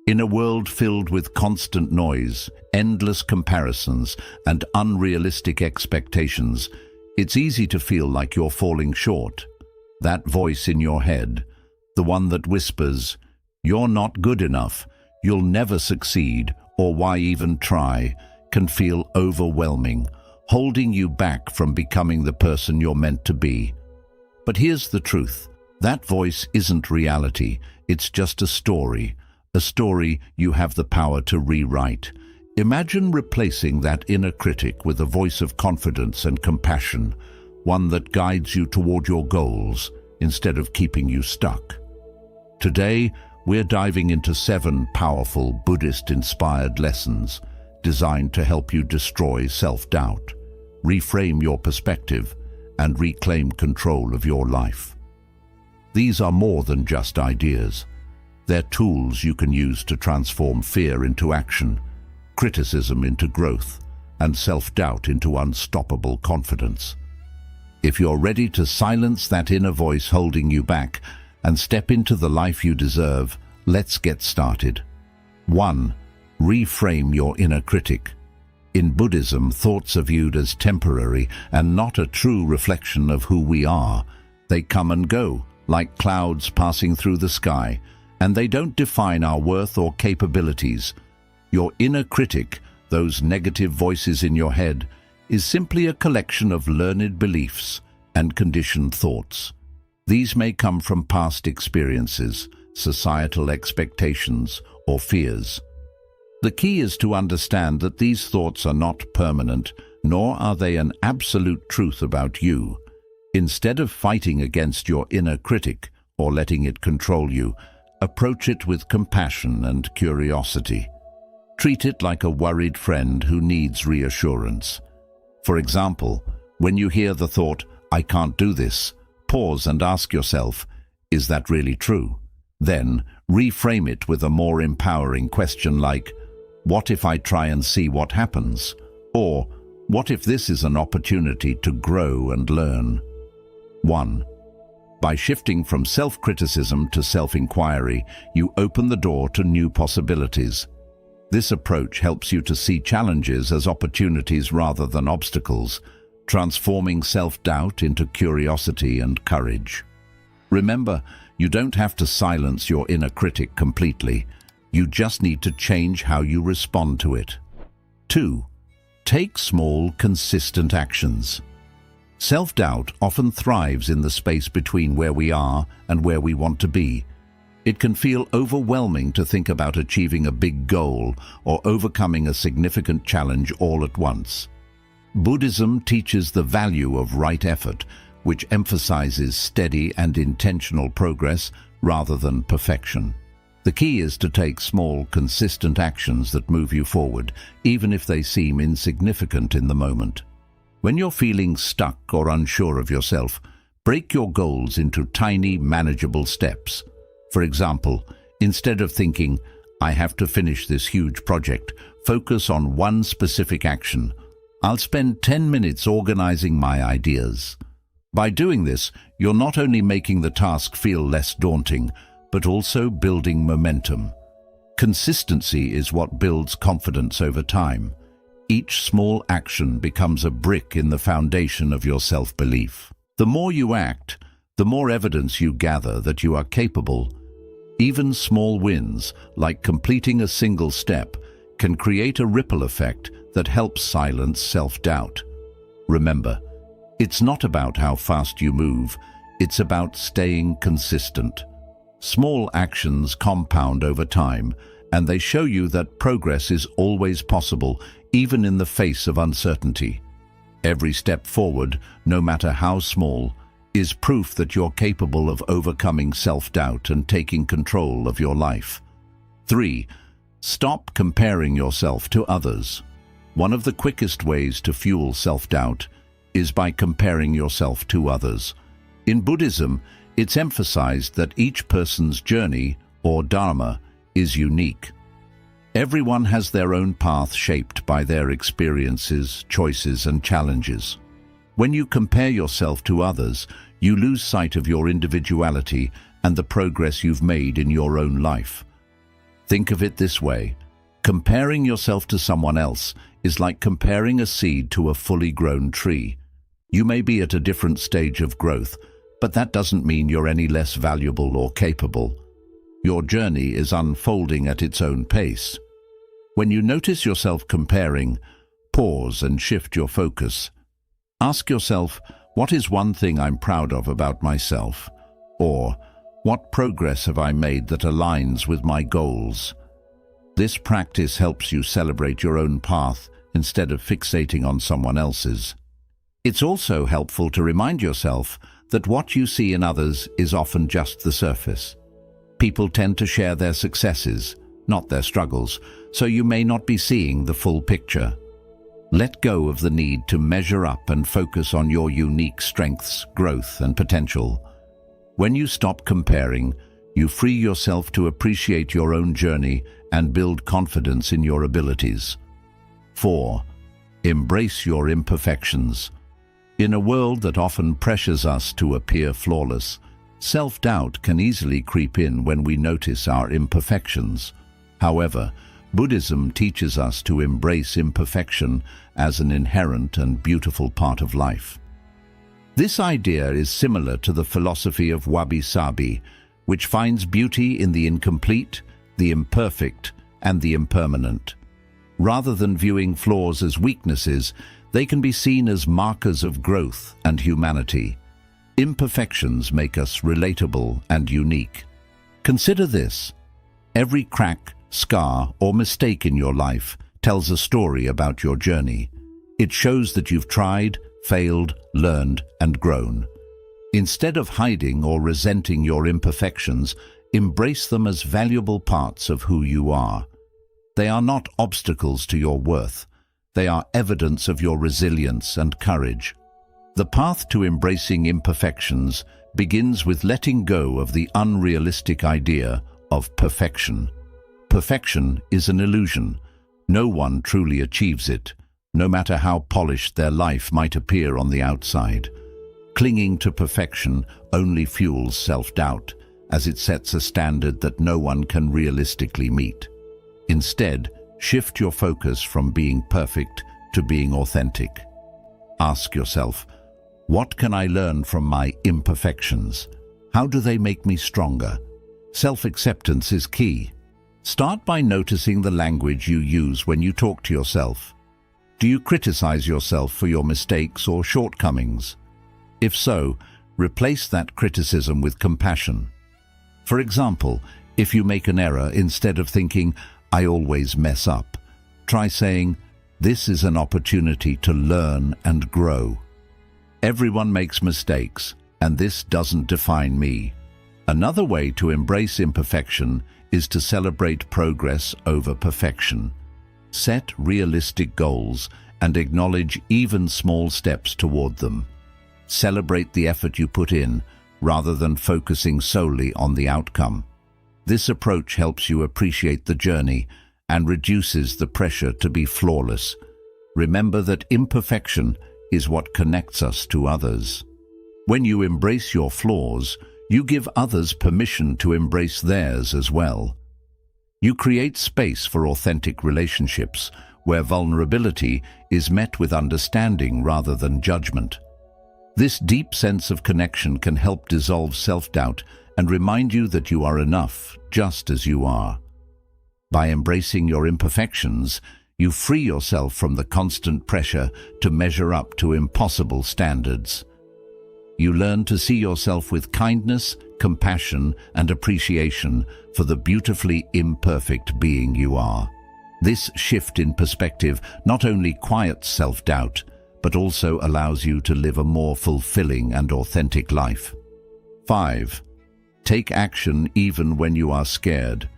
In a world filled with constant noise, endless comparisons, and unrealistic expectations, it's easy to feel like you're falling short. That voice in your head, the one that whispers, "You're not good enough, you'll never succeed, or why even try," can feel overwhelming, holding you back from becoming the person you're meant to be. But here's the truth. That voice isn't reality. It's just a story you have the power to rewrite. Imagine replacing that inner critic with a voice of confidence and compassion, one that guides you toward your goals instead of keeping you stuck. Today, we're diving into 7 powerful Buddhist-inspired lessons designed to help you destroy self-doubt, reframe your perspective, and reclaim control of your life. These are more than just ideas. They're tools you can use to transform fear into action, criticism into growth, and self-doubt into unstoppable confidence. If you're ready to silence that inner voice holding you back and step into the life you deserve, let's get started. 1. Reframe your inner critic. In Buddhism, thoughts are viewed as temporary and not a true reflection of who we are. They come and go, like clouds passing through the sky, and they don't define our worth or capabilities. Your inner critic, those negative voices in your head, is simply a collection of learned beliefs and conditioned thoughts. These may come from past experiences, societal expectations, or fears. The key is to understand that these thoughts are not permanent, nor are they an absolute truth about you. Instead of fighting against your inner critic or letting it control you, approach it with compassion and curiosity. Treat it like a worried friend who needs reassurance. For example, when you hear the thought, "I can't do this," pause and ask yourself, "Is that really true?" Then, reframe it with a more empowering question like, "What if I try and see what happens?" Or, "What if this is an opportunity to grow and learn?" 1. By shifting from self-criticism to self-inquiry, you open the door to new possibilities. This approach helps you to see challenges as opportunities rather than obstacles, transforming self-doubt into curiosity and courage. Remember, you don't have to silence your inner critic completely. You just need to change how you respond to it. 2. Take small, consistent actions. Self-doubt often thrives in the space between where we are and where we want to be. It can feel overwhelming to think about achieving a big goal or overcoming a significant challenge all at once. Buddhism teaches the value of right effort, which emphasizes steady and intentional progress rather than perfection. The key is to take small, consistent actions that move you forward, even if they seem insignificant in the moment. When you're feeling stuck or unsure of yourself, break your goals into tiny, manageable steps. For example, instead of thinking, "I have to finish this huge project," focus on one specific action. "I'll spend 10 minutes organizing my ideas." By doing this, you're not only making the task feel less daunting, but also building momentum. Consistency is what builds confidence over time. Each small action becomes a brick in the foundation of your self-belief. The more you act, the more evidence you gather that you are capable. Even small wins, like completing a single step, can create a ripple effect that helps silence self-doubt. Remember, it's not about how fast you move, it's about staying consistent. Small actions compound over time, and they show you that progress is always possible, even in the face of uncertainty. Every step forward, no matter how small, is proof that you're capable of overcoming self-doubt and taking control of your life. 3. Stop comparing yourself to others. One of the quickest ways to fuel self-doubt is by comparing yourself to others. In Buddhism, it's emphasized that each person's journey, or dharma, is unique. Everyone has their own path shaped by their experiences, choices, and challenges. When you compare yourself to others, you lose sight of your individuality and the progress you've made in your own life. Think of it this way. Comparing yourself to someone else is like comparing a seed to a fully grown tree. You may be at a different stage of growth, but that doesn't mean you're any less valuable or capable. Your journey is unfolding at its own pace. When you notice yourself comparing, pause and shift your focus. Ask yourself, what is one thing I'm proud of about myself? Or, what progress have I made that aligns with my goals? This practice helps you celebrate your own path instead of fixating on someone else's. It's also helpful to remind yourself that what you see in others is often just the surface. People tend to share their successes, not their struggles, so you may not be seeing the full picture. Let go of the need to measure up and focus on your unique strengths, growth, and potential. When you stop comparing, you free yourself to appreciate your own journey and build confidence in your abilities. 4. Embrace your imperfections. In a world that often pressures us to appear flawless, self-doubt can easily creep in when we notice our imperfections. However, Buddhism teaches us to embrace imperfection as an inherent and beautiful part of life. This idea is similar to the philosophy of wabi-sabi, which finds beauty in the incomplete, the imperfect, and the impermanent. Rather than viewing flaws as weaknesses, they can be seen as markers of growth and humanity. Imperfections make us relatable and unique. Consider this. Every crack, scar, or mistake in your life tells a story about your journey. It shows that you've tried, failed, learned, and grown. Instead of hiding or resenting your imperfections, embrace them as valuable parts of who you are. They are not obstacles to your worth. They are evidence of your resilience and courage. The path to embracing imperfections begins with letting go of the unrealistic idea of perfection. Perfection is an illusion. No one truly achieves it, no matter how polished their life might appear on the outside. Clinging to perfection only fuels self-doubt, as it sets a standard that no one can realistically meet. Instead, shift your focus from being perfect to being authentic. Ask yourself, what can I learn from my imperfections? How do they make me stronger? Self-acceptance is key. Start by noticing the language you use when you talk to yourself. Do you criticize yourself for your mistakes or shortcomings? If so, replace that criticism with compassion. For example, if you make an error, instead of thinking, I always mess up, try saying, this is an opportunity to learn and grow. Everyone makes mistakes, and this doesn't define me. Another way to embrace imperfection is to celebrate progress over perfection. Set realistic goals and acknowledge even small steps toward them. Celebrate the effort you put in, rather than focusing solely on the outcome. This approach helps you appreciate the journey and reduces the pressure to be flawless. Remember that imperfection is what connects us to others. When you embrace your flaws, you give others permission to embrace theirs as well. You create space for authentic relationships, where vulnerability is met with understanding rather than judgment. This deep sense of connection can help dissolve self-doubt and remind you that you are enough, just as you are. By embracing your imperfections, you free yourself from the constant pressure to measure up to impossible standards. You learn to see yourself with kindness, compassion, and appreciation for the beautifully imperfect being you are. This shift in perspective not only quiets self-doubt, but also allows you to live a more fulfilling and authentic life. 5. Take action even when you are scared.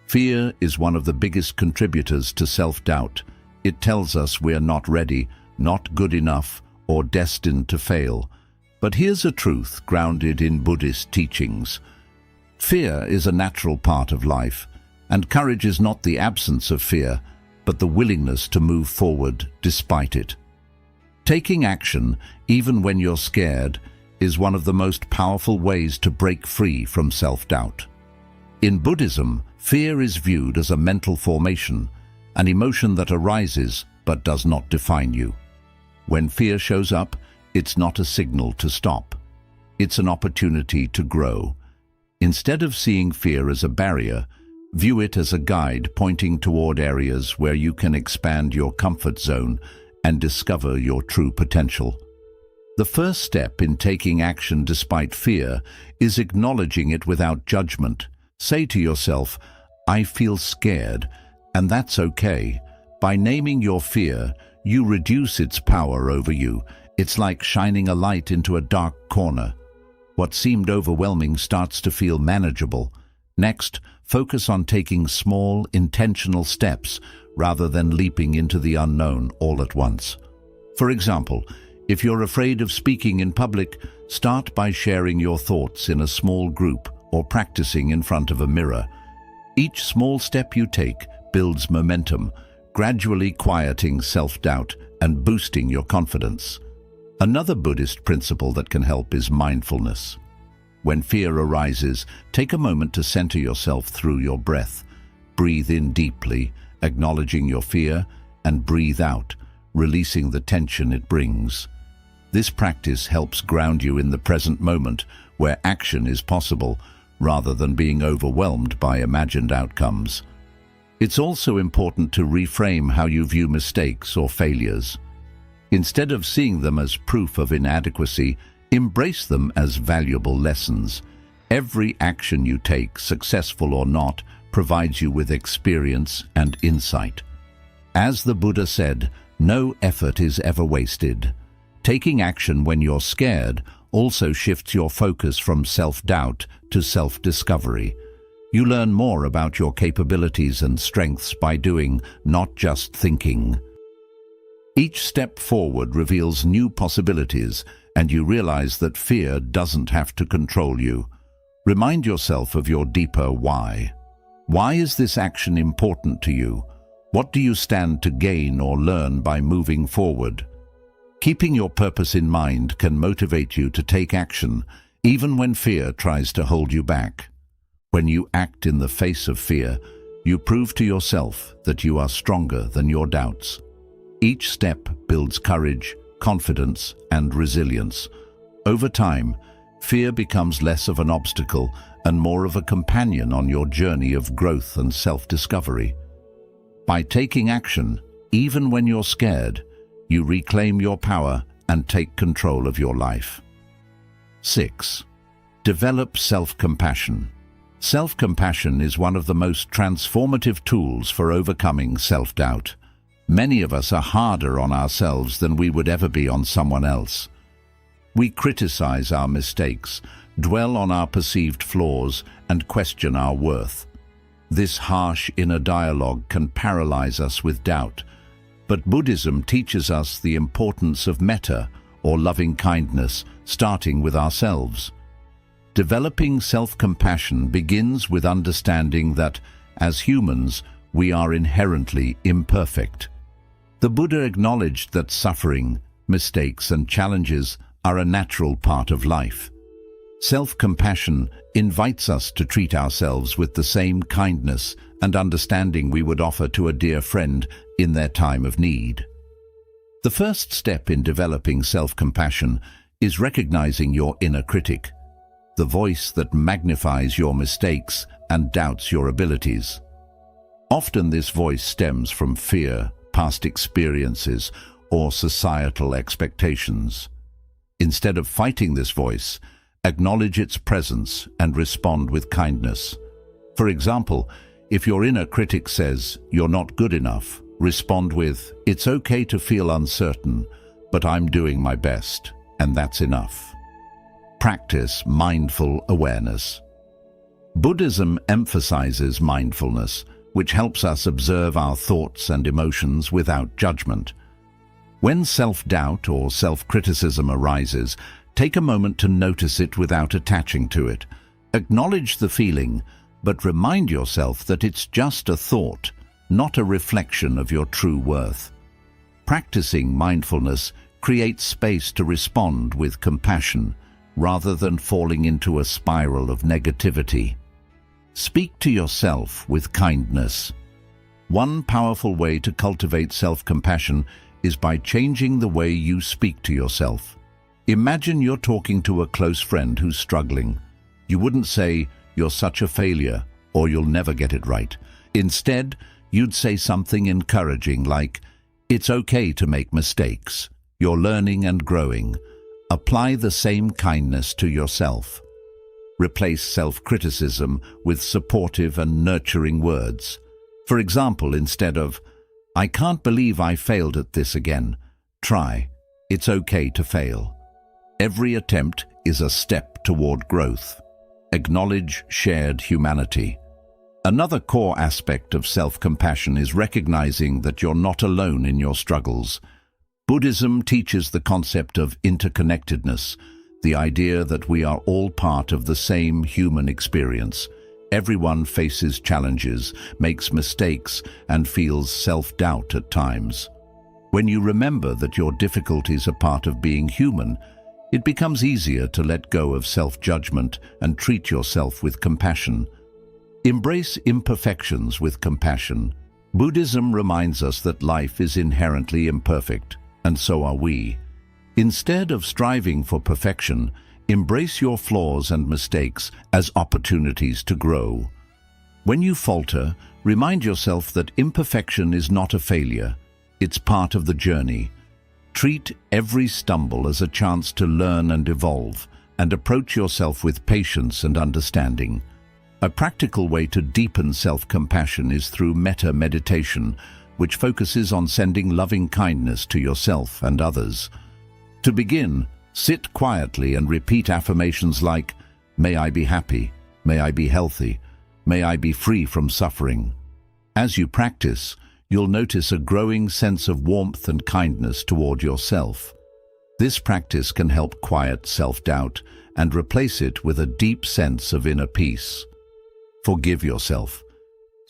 Fear is one of the biggest contributors to self-doubt. It tells us we're not ready, not good enough, or destined to fail. But here's a truth grounded in Buddhist teachings. Fear is a natural part of life, and courage is not the absence of fear, but the willingness to move forward despite it. Taking action, even when you're scared, is one of the most powerful ways to break free from self-doubt. In Buddhism, fear is viewed as a mental formation, an emotion that arises but does not define you. When fear shows up, it's not a signal to stop. It's an opportunity to grow. Instead of seeing fear as a barrier, view it as a guide pointing toward areas where you can expand your comfort zone and discover your true potential. The first step in taking action despite fear is acknowledging it without judgment. Say to yourself, "I feel scared," and that's okay. By naming your fear, you reduce its power over you. It's like shining a light into a dark corner. What seemed overwhelming starts to feel manageable. Next, focus on taking small, intentional steps rather than leaping into the unknown all at once. For example, if you're afraid of speaking in public, start by sharing your thoughts in a small group or practicing in front of a mirror. Each small step you take builds momentum, gradually quieting self-doubt and boosting your confidence. Another Buddhist principle that can help is mindfulness. When fear arises, take a moment to center yourself through your breath. Breathe in deeply, acknowledging your fear, and breathe out, releasing the tension it brings. This practice helps ground you in the present moment, where action is possible, rather than being overwhelmed by imagined outcomes. It's also important to reframe how you view mistakes or failures. Instead of seeing them as proof of inadequacy, embrace them as valuable lessons. Every action you take, successful or not, provides you with experience and insight. As the Buddha said, no effort is ever wasted. Taking action when you're scared also shifts your focus from self-doubt to self-discovery. You learn more about your capabilities and strengths by doing, not just thinking. Each step forward reveals new possibilities, and you realize that fear doesn't have to control you. Remind yourself of your deeper why. Why is this action important to you? What do you stand to gain or learn by moving forward? Keeping your purpose in mind can motivate you to take action, even when fear tries to hold you back. When you act in the face of fear, you prove to yourself that you are stronger than your doubts. Each step builds courage, confidence, and resilience. Over time, fear becomes less of an obstacle and more of a companion on your journey of growth and self-discovery. By taking action, even when you're scared, you reclaim your power and take control of your life. 6. Develop self-compassion. Self-compassion is one of the most transformative tools for overcoming self-doubt. Many of us are harder on ourselves than we would ever be on someone else. We criticize our mistakes, dwell on our perceived flaws, and question our worth. This harsh inner dialogue can paralyze us with doubt. But Buddhism teaches us the importance of metta, or loving kindness, starting with ourselves. Developing self-compassion begins with understanding that, as humans, we are inherently imperfect. The Buddha acknowledged that suffering, mistakes, and challenges are a natural part of life. Self-compassion invites us to treat ourselves with the same kindness and understanding we would offer to a dear friend in their time of need. The first step in developing self-compassion is recognizing your inner critic, the voice that magnifies your mistakes and doubts your abilities. Often this voice stems from fear, past experiences, or societal expectations. Instead of fighting this voice, acknowledge its presence and respond with kindness. For example, if your inner critic says, "You're not good enough," respond with, "It's okay to feel uncertain, but I'm doing my best, and that's enough." Practice mindful awareness. Buddhism emphasizes mindfulness, which helps us observe our thoughts and emotions without judgment. When self-doubt or self-criticism arises, take a moment to notice it without attaching to it. Acknowledge the feeling, but remind yourself that it's just a thought, not a reflection of your true worth. Practicing mindfulness creates space to respond with compassion, rather than falling into a spiral of negativity. Speak to yourself with kindness. One powerful way to cultivate self-compassion is by changing the way you speak to yourself. Imagine you're talking to a close friend who's struggling. You wouldn't say, "You're such a failure," or "You'll never get it right." Instead, you'd say something encouraging like, "It's okay to make mistakes. You're learning and growing." Apply the same kindness to yourself. Replace self-criticism with supportive and nurturing words. For example, instead of, "I can't believe I failed at this again," try, "It's okay to fail." Every attempt is a step toward growth. Acknowledge shared humanity. Another core aspect of self-compassion is recognizing that you're not alone in your struggles. Buddhism teaches the concept of interconnectedness, the idea that we are all part of the same human experience. Everyone faces challenges, makes mistakes, and feels self-doubt at times. When you remember that your difficulties are part of being human, it becomes easier to let go of self-judgment and treat yourself with compassion. Embrace imperfections with compassion. Buddhism reminds us that life is inherently imperfect, and so are we. Instead of striving for perfection, embrace your flaws and mistakes as opportunities to grow. When you falter, remind yourself that imperfection is not a failure. It's part of the journey. Treat every stumble as a chance to learn and evolve, and approach yourself with patience and understanding. A practical way to deepen self-compassion is through metta meditation, which focuses on sending loving kindness to yourself and others. To begin, sit quietly and repeat affirmations like, "May I be happy, may I be healthy, may I be free from suffering." As you practice, you'll notice a growing sense of warmth and kindness toward yourself. This practice can help quiet self-doubt and replace it with a deep sense of inner peace. Forgive yourself.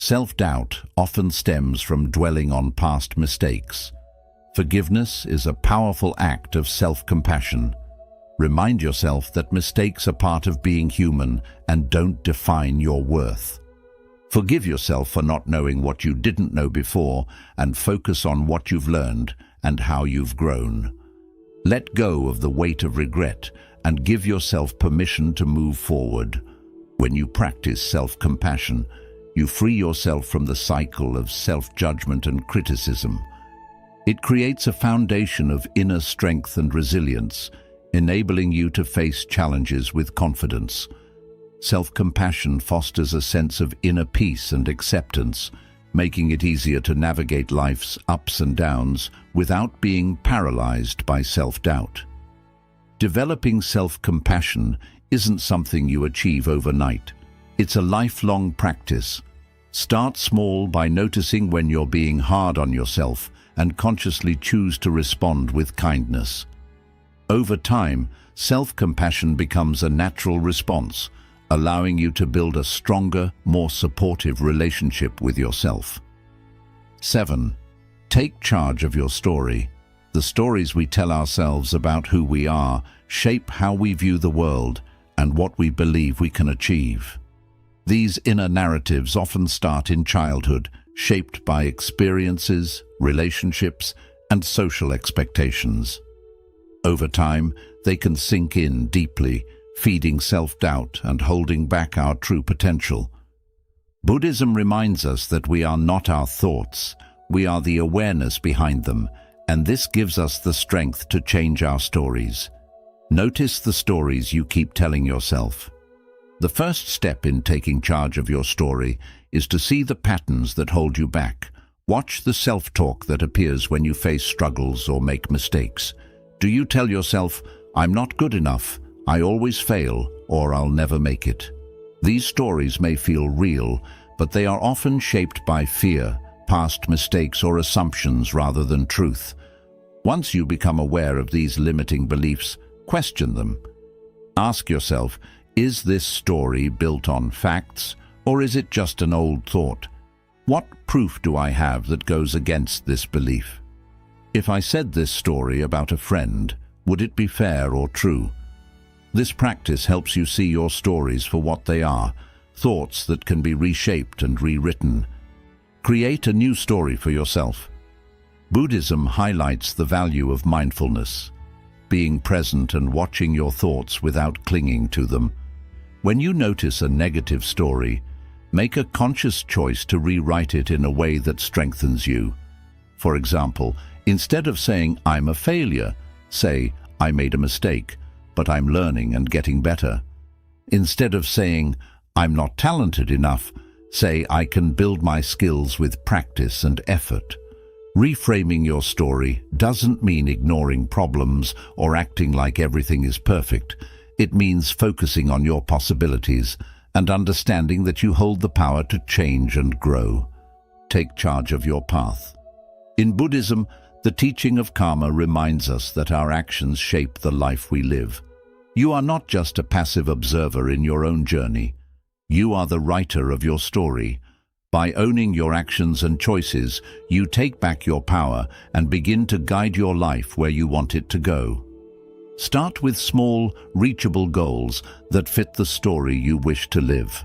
Self-doubt often stems from dwelling on past mistakes. Forgiveness is a powerful act of self-compassion. Remind yourself that mistakes are part of being human and don't define your worth. Forgive yourself for not knowing what you didn't know before, and focus on what you've learned and how you've grown. Let go of the weight of regret and give yourself permission to move forward. When you practice self-compassion, you free yourself from the cycle of self-judgment and criticism. It creates a foundation of inner strength and resilience, enabling you to face challenges with confidence. Self-compassion fosters a sense of inner peace and acceptance, making it easier to navigate life's ups and downs without being paralyzed by self-doubt. Developing self-compassion isn't something you achieve overnight. It's a lifelong practice. Start small by noticing when you're being hard on yourself and consciously choose to respond with kindness. Over time, self-compassion becomes a natural response, allowing you to build a stronger, more supportive relationship with yourself. 7. Take charge of your story. The stories we tell ourselves about who we are shape how we view the world and what we believe we can achieve. These inner narratives often start in childhood, shaped by experiences, relationships, and social expectations. Over time, they can sink in deeply, feeding self-doubt and holding back our true potential. Buddhism reminds us that we are not our thoughts, we are the awareness behind them, and this gives us the strength to change our stories. Notice the stories you keep telling yourself. The first step in taking charge of your story is to see the patterns that hold you back. Watch the self-talk that appears when you face struggles or make mistakes. Do you tell yourself, "I'm not good enough, I always fail," or "I'll never make it"? These stories may feel real, but they are often shaped by fear, past mistakes, or assumptions rather than truth. Once you become aware of these limiting beliefs, question them. Ask yourself, is this story built on facts, or is it just an old thought? What proof do I have that goes against this belief? If I said this story about a friend, would it be fair or true? This practice helps you see your stories for what they are, thoughts that can be reshaped and rewritten. Create a new story for yourself. Buddhism highlights the value of mindfulness, being present and watching your thoughts without clinging to them. When you notice a negative story, make a conscious choice to rewrite it in a way that strengthens you. For example, instead of saying, "I'm a failure," say, "I made a mistake, but I'm learning and getting better." Instead of saying, "I'm not talented enough," say, "I can build my skills with practice and effort." Reframing your story doesn't mean ignoring problems or acting like everything is perfect. It means focusing on your possibilities and understanding that you hold the power to change and grow. Take charge of your path. In Buddhism, the teaching of karma reminds us that our actions shape the life we live. You are not just a passive observer in your own journey. You are the writer of your story. By owning your actions and choices, you take back your power and begin to guide your life where you want it to go. Start with small, reachable goals that fit the story you wish to live.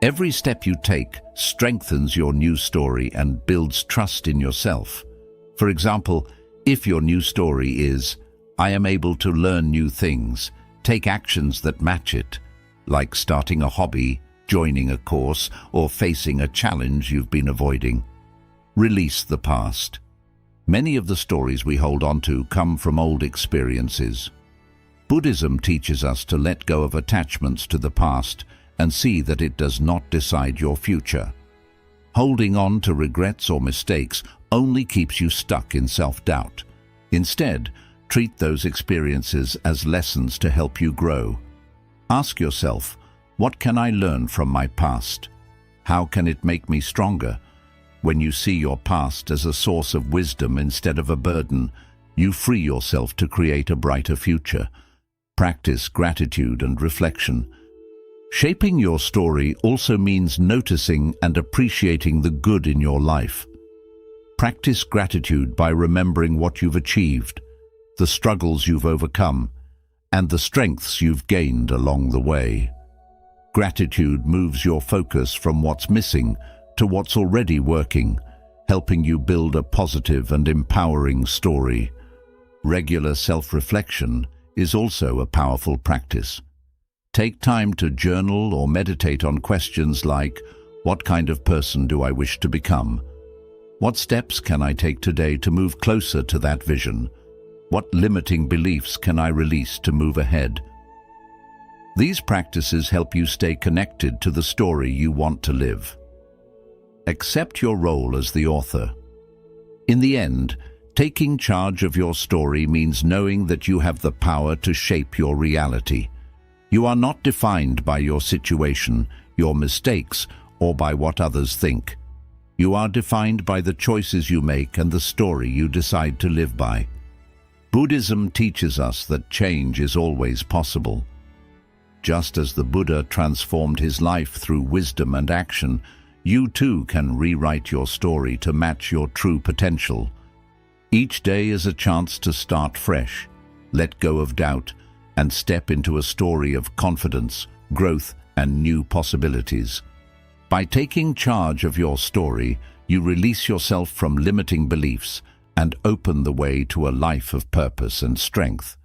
Every step you take strengthens your new story and builds trust in yourself. For example, if your new story is, "I am able to learn new things," take actions that match it, like starting a hobby, joining a course, or facing a challenge you've been avoiding. Release the past. Many of the stories we hold on to come from old experiences. Buddhism teaches us to let go of attachments to the past and see that it does not decide your future. Holding on to regrets or mistakes only keeps you stuck in self-doubt. Instead, treat those experiences as lessons to help you grow. Ask yourself, what can I learn from my past? How can it make me stronger? When you see your past as a source of wisdom instead of a burden, you free yourself to create a brighter future. Practice gratitude and reflection. Shaping your story also means noticing and appreciating the good in your life. Practice gratitude by remembering what you've achieved, the struggles you've overcome, and the strengths you've gained along the way. Gratitude moves your focus from what's missing to what's already working, helping you build a positive and empowering story. Regular self-reflection is also a powerful practice. Take time to journal or meditate on questions like, what kind of person do I wish to become? What steps can I take today to move closer to that vision? What limiting beliefs can I release to move ahead? These practices help you stay connected to the story you want to live. Accept your role as the author. In the end, taking charge of your story means knowing that you have the power to shape your reality. You are not defined by your situation, your mistakes, or by what others think. You are defined by the choices you make and the story you decide to live by. Buddhism teaches us that change is always possible. Just as the Buddha transformed his life through wisdom and action, you too can rewrite your story to match your true potential. Each day is a chance to start fresh, let go of doubt, and step into a story of confidence, growth, and new possibilities. By taking charge of your story, you release yourself from limiting beliefs and open the way to a life of purpose and strength.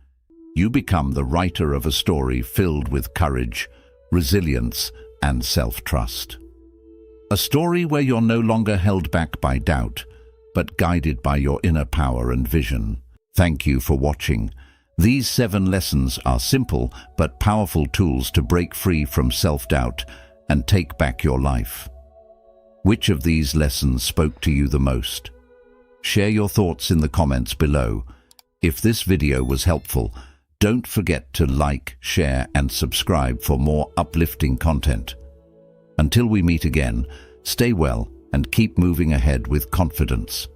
You become the writer of a story filled with courage, resilience, and self-trust. A story where you're no longer held back by doubt, but guided by your inner power and vision. Thank you for watching. These 7 lessons are simple but powerful tools to break free from self-doubt and take back your life. Which of these lessons spoke to you the most? Share your thoughts in the comments below. If this video was helpful, don't forget to like, share, and subscribe for more uplifting content. Until we meet again, stay well and keep moving ahead with confidence.